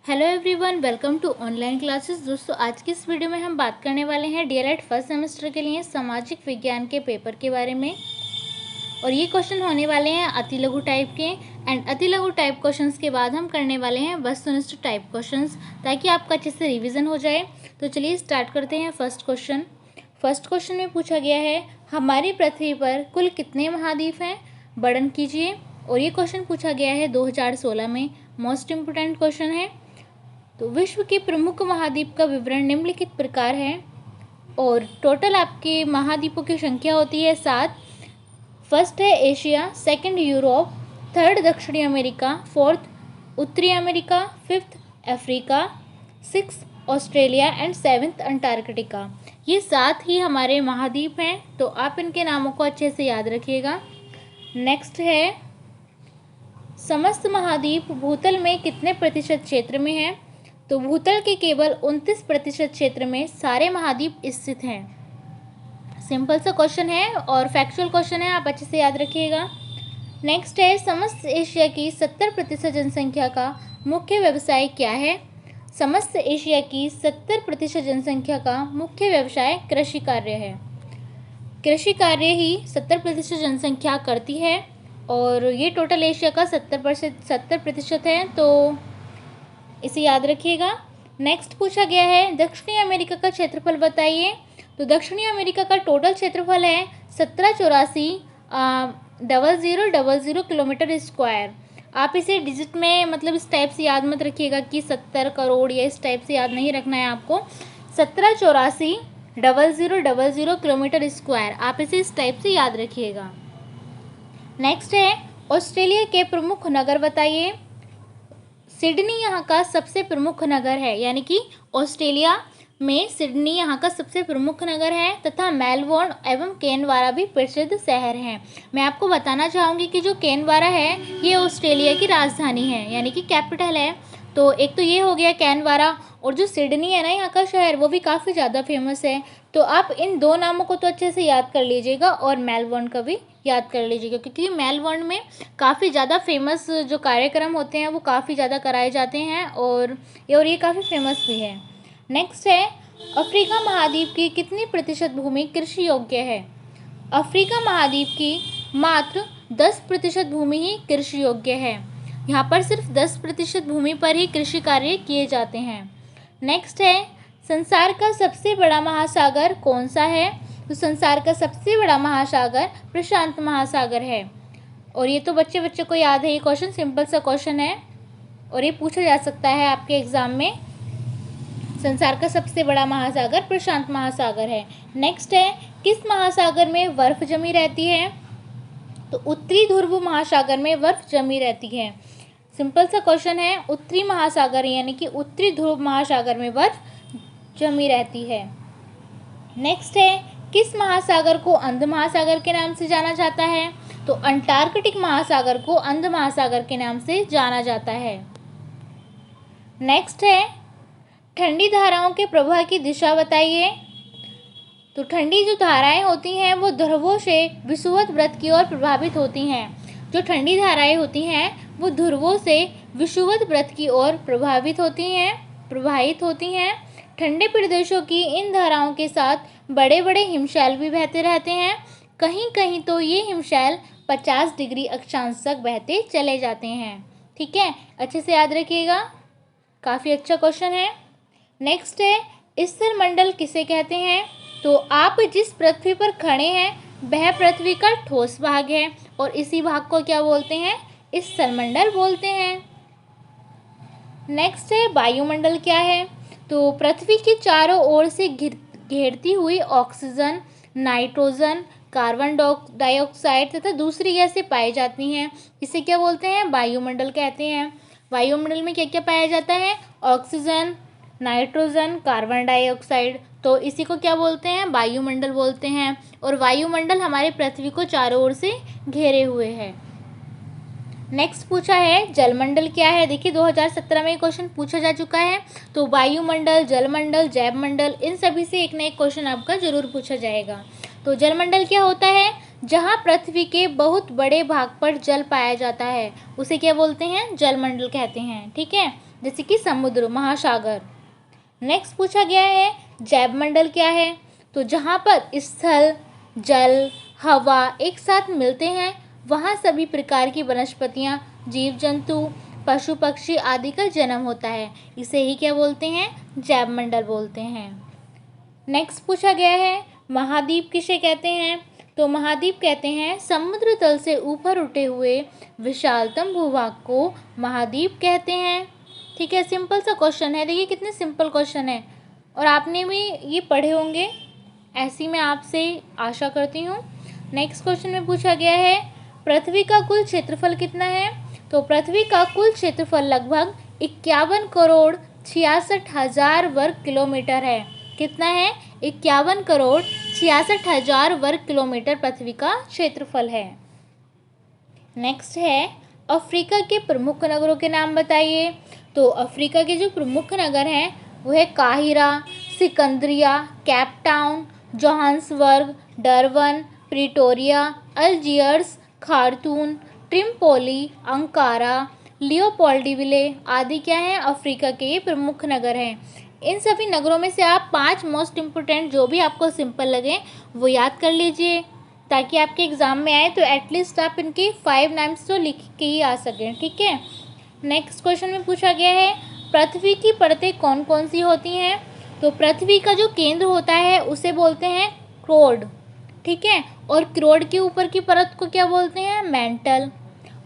Hello everyone, welcome to online classes. दोस्तों, आज की इस वीडियो में हम बात करने वाले हैं डीएलएड फर्स्ट सेमेस्टर के लिए सामाजिक विज्ञान के पेपर के बारे में। और ये क्वेश्चन होने वाले हैं अति लघु टाइप के। एंड अति लघु टाइप क्वेश्चंस के बाद हम करने वाले हैं वस्तुनिष्ठ टाइप क्वेश्चंस, ताकि आपका अच्छे से रिविजन हो जाए। तो चलिए स्टार्ट करते हैं। फर्स्ट क्वेश्चन में पूछा गया है, हमारी पृथ्वी पर कुल कितने महाद्वीप हैं? वर्णन कीजिए। और ये क्वेश्चन पूछा गया है 2016 में। मोस्ट इम्पोर्टेंट क्वेश्चन है। तो विश्व के प्रमुख महाद्वीप का विवरण निम्नलिखित प्रकार है। और टोटल आपके महाद्वीपों की संख्या होती है 7। फर्स्ट है एशिया, सेकंड यूरोप, थर्ड दक्षिणी अमेरिका, फोर्थ उत्तरी America, fifth Africa, six Australia and seventh Antarctica. ये 7 ही हमारे महाद्वीप हैं, तो आप इनके नामों को अच्छे से याद रखिएगा। नेक्स्ट है, समस्त महाद्वीप भूतल में कितने प्रतिशत क्षेत्र में है? तो भूतल के केवल 29% क्षेत्र में सारे महाद्वीप स्थित हैं। सिंपल सा क्वेश्चन है और फैक्चुअल क्वेश्चन है, आप अच्छे से याद रखिएगा। नेक्स्ट है, समस्त एशिया की 70% जनसंख्या का मुख्य व्यवसाय क्या है? समस्त एशिया की 70% जनसंख्या का मुख्य व्यवसाय कृषि कार्य है। कृषि कार्य ही 70% जनसंख्या करती है और ये टोटल एशिया का 70% है, तो इसे याद रखिएगा। नेक्स्ट पूछा गया है, दक्षिणी अमेरिका का क्षेत्रफल बताइए। तो दक्षिणी अमेरिका का टोटल क्षेत्रफल है 1784,000 किलोमीटर स्क्वायर। आप इसे डिजिट में मतलब इस टाइप से याद मत रखिएगा कि 70 करोड़ या इस टाइप से याद नहीं रखना है आपको। 1784,000 किलोमीटर स्क्वायर, आप इसे इस टाइप से याद रखिएगा। नेक्स्ट है, ऑस्ट्रेलिया के प्रमुख नगर बताइए। सिडनी यहाँ का सबसे प्रमुख नगर है, यानी कि ऑस्ट्रेलिया में सिडनी यहाँ का सबसे प्रमुख नगर है तथा मेलबोर्न एवं कैनबरा भी प्रसिद्ध शहर हैं। मैं आपको बताना चाहूँगी कि जो कैनबरा है ये ऑस्ट्रेलिया की राजधानी है, यानी कि कैपिटल है। तो एक तो ये हो गया कैनबरा, और जो सिडनी है ना यहाँ का शहर, वो भी काफ़ी ज़्यादा फेमस है। तो आप इन दो नामों को तो अच्छे से याद कर लीजिएगा और मेलबोर्न का भी याद कर लीजिएगा, क्योंकि मेलबोर्न में काफ़ी ज़्यादा फेमस जो कार्यक्रम होते हैं वो काफ़ी ज़्यादा कराए जाते हैं और ये काफ़ी फेमस भी है। नेक्स्ट है, अफ्रीका महाद्वीप की कितनी प्रतिशत भूमि कृषि योग्य है? अफ्रीका महाद्वीप की मात्र 10% भूमि ही कृषि योग्य है। यहाँ पर सिर्फ 10% भूमि पर ही कृषि कार्य किए जाते हैं। नेक्स्ट है, संसार का सबसे बड़ा महासागर कौन सा है? तो संसार का सबसे बड़ा महासागर प्रशांत महासागर है। और ये तो बच्चे को याद है, ये क्वेश्चन सिंपल सा क्वेश्चन है और ये पूछा जा सकता है आपके एग्जाम में। संसार का सबसे बड़ा महासागर प्रशांत महासागर है। नेक्स्ट है, किस महासागर में बर्फ जमी रहती है? तो उत्तरी ध्रुव महासागर में बर्फ जमी रहती है। सिंपल सा क्वेश्चन है, उत्तरी महासागर यानी कि उत्तरी ध्रुव महासागर में बर्फ जमी रहती है। नेक्स्ट है, किस महासागर को अंध महासागर के नाम से जाना जाता है? तो अंटार्कटिक महासागर को अंध महासागर के नाम से जाना जाता है। नेक्स्ट है, ठंडी धाराओं के प्रवाह की दिशा बताइए। तो ठंडी जो धाराएं होती हैं वो ध्रुवों से विषुवत वृत्त की ओर प्रभावित होती हैं। जो ठंडी धाराएं होती हैं वो ध्रुवों से विषुवत वृत्त की ओर प्रभावित होती हैं। ठंडे प्रदेशों की इन धाराओं के साथ बड़े बड़े हिमशैल भी बहते रहते हैं। कहीं कहीं तो ये हिमशैल 50 डिग्री अक्षांश तक बहते चले जाते हैं। ठीक है, अच्छे से याद रखिएगा, काफ़ी अच्छा क्वेश्चन है। नेक्स्ट है, स्थिर मंडल किसे कहते हैं? तो आप जिस पृथ्वी पर खड़े हैं वह पृथ्वी का ठोस भाग है और इसी भाग को क्या बोलते हैं? स्थिर मंडल बोलते हैं। नेक्स्ट है, वायुमंडल क्या है? तो पृथ्वी के चारों ओर से घेरती हुई ऑक्सीजन, नाइट्रोजन, कार्बन डाइऑक्साइड तथा दूसरी गैसें पाई जाती हैं। इसे क्या बोलते हैं? वायुमंडल कहते हैं। वायुमंडल में क्या क्या पाया जाता है? ऑक्सीजन, नाइट्रोजन, कार्बन डाइऑक्साइड, तो इसी को क्या बोलते हैं? वायुमंडल बोलते हैं। और वायुमंडल हमारे पृथ्वी को चारों ओर से घेरे हुए है। नेक्स्ट पूछा है, जलमंडल क्या है? देखिए 2017 में क्वेश्चन पूछा जा चुका है। तो वायुमंडल, जलमंडल, जैवमंडल, इन सभी से एक ना एक क्वेश्चन आपका जरूर पूछा जाएगा। तो जलमंडल क्या होता है? जहाँ पृथ्वी के बहुत बड़े भाग पर जल पाया जाता है उसे क्या बोलते हैं? जलमंडल कहते हैं। ठीक है, जैसे कि समुद्र, महासागर। नेक्स्ट पूछा गया है जैव मंडल क्या है? तो जहाँ पर स्थल, जल, हवा एक साथ मिलते हैं वहाँ सभी प्रकार की वनस्पतियाँ, जीव जंतु, पशु पक्षी आदि का जन्म होता है। इसे ही क्या बोलते हैं? जैव मंडल बोलते हैं। नेक्स्ट पूछा गया है महाद्वीप किसे कहते हैं? तो महाद्वीप कहते हैं समुद्र तल से ऊपर उठे हुए विशालतम भूभाग को महाद्वीप कहते हैं। ठीक है, सिंपल सा क्वेश्चन है। देखिए कितने सिंपल क्वेश्चन है और आपने भी ये पढ़े होंगे, ऐसी मैं आपसे आशा करती हूँ। नेक्स्ट क्वेश्चन में पूछा गया है पृथ्वी का कुल क्षेत्रफल कितना है? तो पृथ्वी का कुल क्षेत्रफल लगभग 51 करोड़ 66 हजार वर्ग किलोमीटर है। कितना है? 51 करोड़ 66 हजार वर्ग किलोमीटर पृथ्वी का क्षेत्रफल है। नेक्स्ट है अफ्रीका के प्रमुख नगरों के नाम बताइए। तो अफ्रीका के जो प्रमुख नगर हैं वो है काहिरा, सिकंदरिया, Cape Town, Johannesburg, Durban, Pretoria, Algiers, Khartoum, Tripoli, Ankara, Leopoldville आदि क्या हैं? अफ्रीका के ये प्रमुख नगर हैं। इन सभी नगरों में से आप 5 मोस्ट इम्पोर्टेंट जो भी आपको सिंपल लगे वो याद कर लीजिए, ताकि आपके एग्ज़ाम में आए तो एटलीस्ट आप इनके 5 नाम्स तो लिख के ही आ सकें। ठीक है। नेक्स्ट क्वेश्चन में पूछा गया है पृथ्वी की परतें कौन कौन सी होती हैं? तो पृथ्वी का जो केंद्र होता है उसे बोलते हैं क्रोड। ठीक है, और क्रोड के ऊपर की परत को क्या बोलते हैं? मेंटल।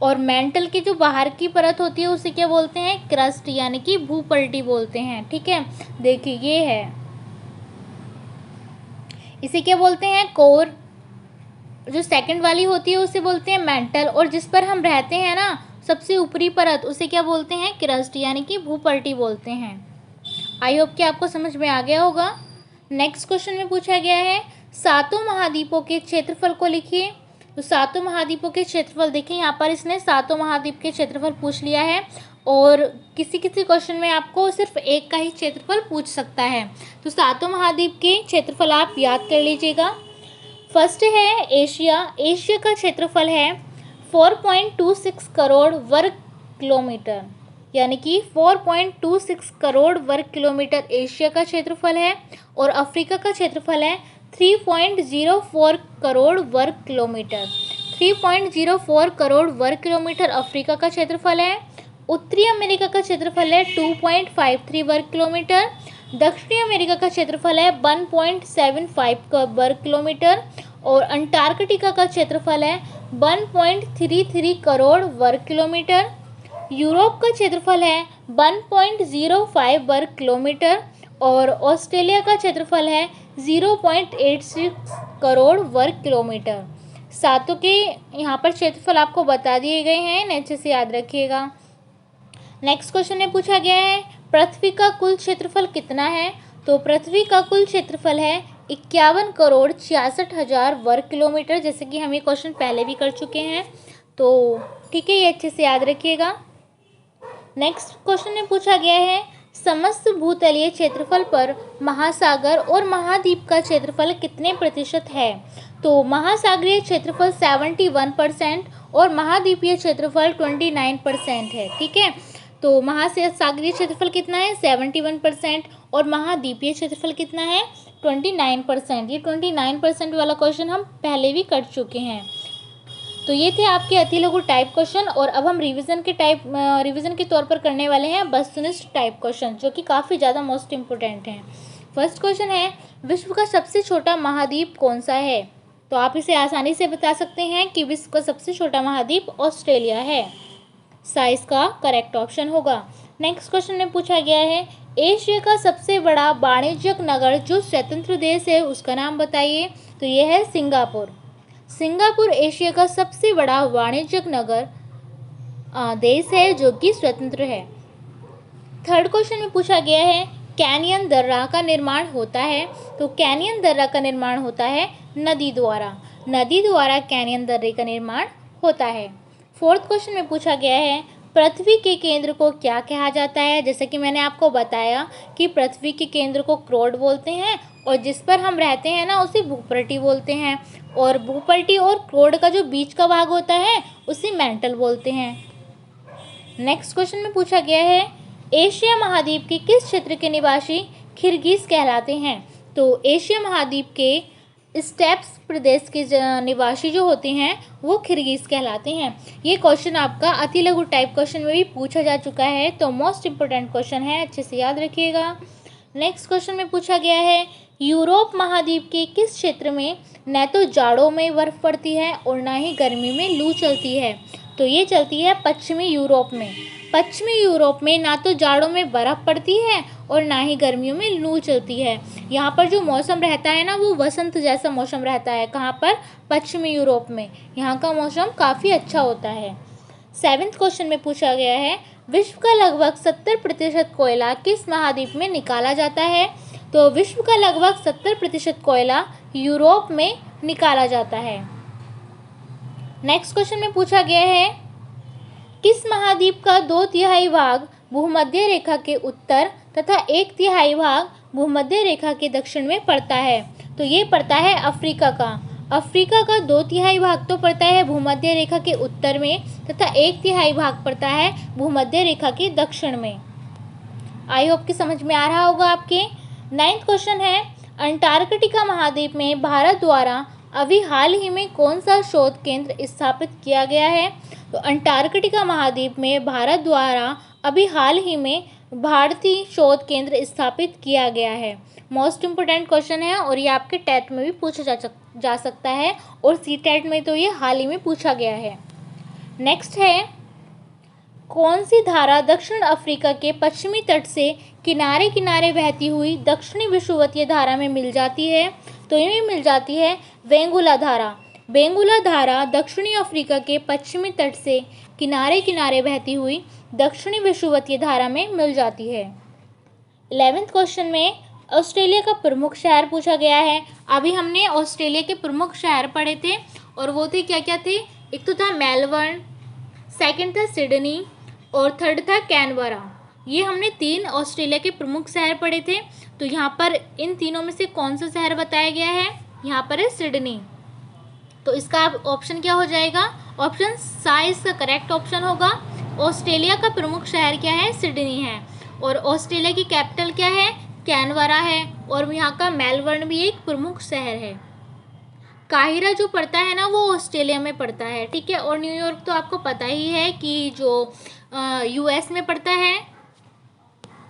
और मेंटल की जो बाहर की परत होती है उसे क्या बोलते हैं? क्रस्ट, यानी कि भूपल्टी बोलते हैं। ठीक है, देखिए ये है, इसे क्या बोलते हैं? कोर। जो सेकंड वाली होती है उसे बोलते हैं मेंटल, और जिस पर हम रहते हैं ना सबसे ऊपरी परत उसे क्या बोलते हैं? क्रस्ट, यानी कि भूपल्टी बोलते हैं। आई होप कि आपको समझ में आ गया होगा। नेक्स्ट क्वेश्चन में पूछा गया है सातों महाद्वीपों के क्षेत्रफल को लिखिए। तो सातों महाद्वीपों के क्षेत्रफल देखिए, यहाँ पर इसने सातों महाद्वीप के क्षेत्रफल पूछ लिया है, और किसी किसी क्वेश्चन में आपको सिर्फ एक का ही क्षेत्रफल पूछ सकता है। तो सातों महाद्वीप के क्षेत्रफल आप याद कर लीजिएगा। फर्स्ट है एशिया। एशिया का क्षेत्रफल है 4.26 करोड़ वर्ग किलोमीटर, यानी कि 4.26 करोड़ वर्ग किलोमीटर एशिया का क्षेत्रफल है। और अफ्रीका का क्षेत्रफल है 3.04 करोड़ वर्ग किलोमीटर। 3.04 करोड़ वर्ग किलोमीटर अफ्रीका का क्षेत्रफल है। उत्तरी अमेरिका का क्षेत्रफल है 2.53 वर्ग किलोमीटर। दक्षिणी अमेरिका का क्षेत्रफल है 1.75 वर्ग किलोमीटर। और अंटार्कटिका का क्षेत्रफल है 1.33 करोड़ वर्ग किलोमीटर। यूरोप का क्षेत्रफल है 1.05 वर्ग किलोमीटर। और ऑस्ट्रेलिया का क्षेत्रफल है 0.86 करोड़ वर्ग किलोमीटर। सातों के यहाँ पर क्षेत्रफल आपको बता दिए गए हैं, अच्छे से याद रखिएगा। नेक्स्ट क्वेश्चन में पूछा गया है पृथ्वी का कुल क्षेत्रफल कितना है? तो पृथ्वी का कुल क्षेत्रफल है 51 करोड़ 66 हजार वर्ग किलोमीटर, जैसे कि हम ये क्वेश्चन पहले भी कर चुके हैं। तो ठीक है, ये अच्छे से याद रखिएगा। नेक्स्ट क्वेश्चन में पूछा गया है समस्त भूतलीय क्षेत्रफल पर महासागर और महाद्वीप का क्षेत्रफल कितने प्रतिशत है? तो महासागरीय क्षेत्रफल 71% और महाद्वीपीय क्षेत्रफल 29% है। ठीक है, तो महासागरीय क्षेत्रफल कितना है? 71%, और महाद्वीपीय क्षेत्रफल कितना है? 29%। ये 29% वाला क्वेश्चन हम पहले भी कर चुके हैं। तो ये थे आपके अति लघु टाइप क्वेश्चन, और अब हम रिवीजन के तौर पर करने वाले हैं वस्तुनिष्ठ टाइप क्वेश्चन, जो कि काफ़ी ज़्यादा मोस्ट इम्पोर्टेंट हैं। फर्स्ट क्वेश्चन है विश्व का सबसे छोटा महाद्वीप कौन सा है? तो आप इसे आसानी से बता सकते हैं कि विश्व का सबसे छोटा महाद्वीप ऑस्ट्रेलिया है। साइज का करेक्ट ऑप्शन होगा। नेक्स्ट क्वेश्चन में पूछा गया है एशिया का सबसे बड़ा वाणिज्यिक नगर जो स्वतंत्र देश है उसका नाम बताइए। तो ये है सिंगापुर। सिंगापुर एशिया का सबसे बड़ा वाणिज्यिक नगर देश है जो कि स्वतंत्र है। थर्ड क्वेश्चन में पूछा गया है कैनियन दर्रा का निर्माण होता है। तो कैनियन दर्रा का निर्माण होता है नदी द्वारा। नदी द्वारा कैनियन दर्रे का निर्माण होता है। फोर्थ क्वेश्चन में पूछा गया है पृथ्वी के केंद्र को क्या कहा जाता है? जैसे कि मैंने आपको बताया कि पृथ्वी के केंद्र को क्रोड बोलते हैं, और जिस पर हम रहते हैं ना उसे भूपल्टी बोलते हैं, और भूपल्टी और क्रोड का जो बीच का भाग होता है उसे मेंटल बोलते हैं। नेक्स्ट क्वेश्चन में पूछा गया है एशिया महाद्वीप के किस क्षेत्र के निवासी किर्गिज कहलाते हैं? तो एशिया महाद्वीप के स्टेप्स प्रदेश के निवासी जो होते हैं वो किर्गिज कहलाते हैं। ये क्वेश्चन आपका अति लघु टाइप क्वेश्चन में भी पूछा जा चुका है, तो मोस्ट इम्पोर्टेंट क्वेश्चन है, अच्छे से याद रखिएगा। नेक्स्ट क्वेश्चन में पूछा गया है, यूरोप महाद्वीप के किस क्षेत्र में न तो जाड़ों में बर्फ पड़ती है और ना ही गर्मी में लू चलती है? तो ये चलती है पश्चिमी यूरोप में। पश्चिमी यूरोप में ना तो जाड़ों में बर्फ़ पड़ती है और ना ही गर्मियों में लू चलती है। यहाँ पर जो मौसम रहता है ना वो वसंत जैसा मौसम रहता है। कहाँ पर? पश्चिमी यूरोप में। यहाँ का मौसम काफ़ी अच्छा होता है। 7th क्वेश्चन में पूछा गया है, विश्व का लगभग 70% कोयला किस महाद्वीप में निकाला जाता है? तो विश्व का लगभग 70% कोयला यूरोप में निकाला जाता है। नेक्स्ट क्वेश्चन में पूछा गया है, किस महाद्वीप का 2/3 भाग भूमध्य रेखा के उत्तर तथा 1/3 भाग भूमध्य रेखा के दक्षिण में पड़ता है? तो ये पड़ता है अफ्रीका का। अफ्रीका का 2/3 भाग तो पड़ता है भूमध्य रेखा के उत्तर में तथा 1/3 भाग पड़ता है भूमध्य रेखा के दक्षिण में। आई होप कि समझ में आ रहा होगा आपके। 9th क्वेश्चन है, अंटार्कटिका महाद्वीप में भारत द्वारा अभी हाल ही में कौन सा शोध केंद्र स्थापित किया गया है? तो अंटार्कटिका महाद्वीप में भारत द्वारा अभी हाल ही में भारतीय शोध केंद्र स्थापित किया गया है। मोस्ट इम्पोर्टेंट क्वेश्चन है और ये आपके टेट में भी पूछा जा सकता है और CTET में तो ये हाल ही में पूछा गया है। नेक्स्ट है, कौन सी धारा दक्षिण अफ्रीका के पश्चिमी तट से किनारे किनारे बहती हुई दक्षिणी विषुवतीय धारा में मिल जाती है? तो ये मिल जाती है वेंगुला धारा। वेंगुला धारा दक्षिणी अफ्रीका के पश्चिमी तट से किनारे किनारे बहती हुई दक्षिणी विषुवतीय धारा में मिल जाती है। 11th क्वेश्चन में ऑस्ट्रेलिया का प्रमुख शहर पूछा गया है। अभी हमने ऑस्ट्रेलिया के प्रमुख शहर पढ़े थे और वो थे क्या क्या थे? एक तो था मेलबर्न, सेकंड था सिडनी और थर्ड था कैनबरा। ये हमने 3 ऑस्ट्रेलिया के प्रमुख शहर पढ़े थे। तो यहाँ पर इन तीनों में से कौन सा शहर बताया गया है? यहाँ पर है सिडनी। तो इसका ऑप्शन क्या हो जाएगा? ऑप्शन सा इसका करेक्ट ऑप्शन होगा। ऑस्ट्रेलिया का प्रमुख शहर क्या है? सिडनी है। और ऑस्ट्रेलिया की कैपिटल क्या है? कैनबरा है। और यहाँ का मेलबर्न भी एक प्रमुख शहर है। काहिरा जो पड़ता है ना वो ऑस्ट्रेलिया में पड़ता है, ठीक है। और न्यूयॉर्क तो आपको पता ही है कि जो US में पड़ता है।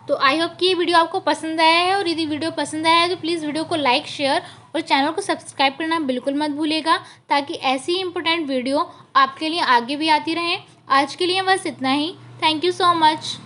तो आई होप कि ये वीडियो आपको पसंद आया है और यदि वीडियो पसंद आया है तो प्लीज़ वीडियो को लाइक, शेयर और चैनल को सब्सक्राइब करना बिल्कुल मत भूलिएगा, ताकि ऐसी ही इंपॉर्टेंट वीडियो आपके लिए आगे भी आती रहें। आज के लिए बस इतना ही। Thank you so much.